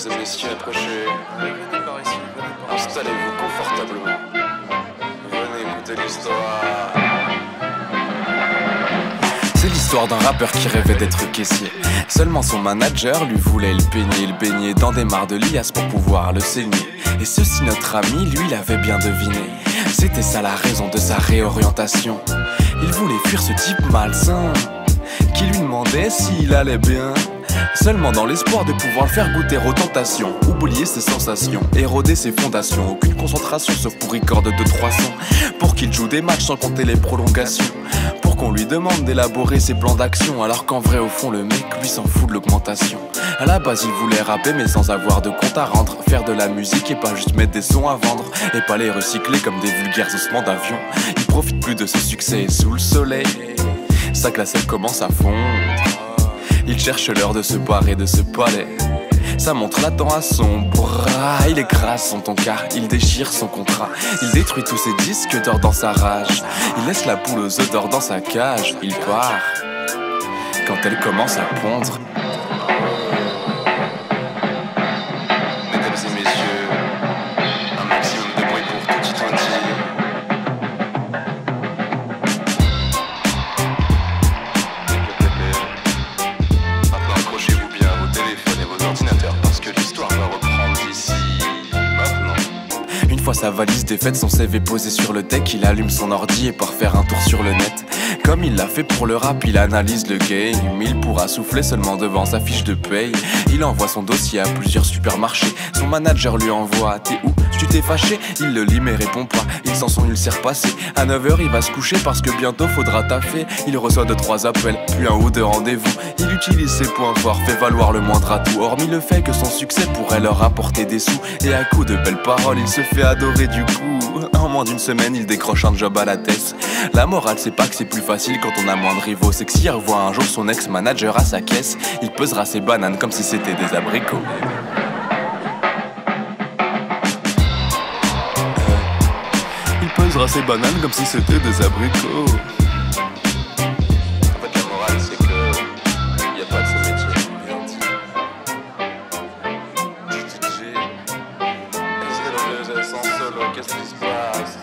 et messieurs, approchez. Installez-vous confortablement. Venez écouter l'histoire. C'est l'histoire d'un rappeur qui rêvait d'être caissier. Seulement son manager lui voulait le peigner. Il baignait dans des mares de liasse pour pouvoir le saigner. Et ceci notre ami, lui, l'avait bien deviné. C'était ça la raison de sa réorientation. Il voulait fuir ce type malsain qui lui demandait s'il allait bien, seulement dans l'espoir de pouvoir le faire goûter aux tentations. Oublier ses sensations, éroder ses fondations. Aucune concentration sauf pour record de 200-300. Pour qu'il joue des matchs sans compter les prolongations. Pour qu'on lui demande d'élaborer ses plans d'action. Alors qu'en vrai au fond le mec lui s'en fout de l'augmentation. À la base il voulait rapper mais sans avoir de compte à rendre. Faire de la musique et pas juste mettre des sons à vendre. Et pas les recycler comme des vulgaires ossements d'avion. Il profite plus de ce succès sous le soleil. Sa classe elle commence à fondre. Il cherche l'heure de se barrer de ce palais. Sa montre l'attend à son bras. Il écrase son tonka, il déchire son contrat. Il détruit tous ses disques d'or dans sa rage. Il laisse la poule aux œufs d'or dans sa cage. Il part quand elle commence à pondre. Mesdames et messieurs, un maximum de bruit pour tout Titi. Maintenant accrochez-vous bien à vos téléphones et vos ordinateurs parce que l'histoire va reprendre d'ici maintenant. Une fois sa valise défaite, son CV posé sur le deck, il allume son ordi et part faire un tour sur le net. Comme il l'a fait pour le rap, il analyse le game. Il pourra souffler seulement devant sa fiche de paye. Il envoie son dossier à plusieurs supermarchés. Son manager lui envoie « T'es où? Tu t'es fâché ?» Il le lit mais répond pas. Il sent son ulcère passer. À 9h il va se coucher parce que bientôt faudra taffer. Il reçoit 2-3 appels, puis un ou deux rendez-vous. Il utilise ses points forts, fait valoir le moindre atout. Hormis le fait que son succès pourrait leur apporter des sous. Et à coups de belles paroles, il se fait adorer du coup. En moins d'une semaine, il décroche un job à la tête. La morale, c'est pas que c'est plus facile quand on a moins de rivaux. C'est que s'il revoit un jour son ex-manager à sa caisse, il pesera ses bananes comme si c'était des abricots. Il pesera ses bananes comme si c'était des abricots. En fait, la morale, c'est que y a pas de ce métier. DJ, sans solo, qu'est-ce qui se passe?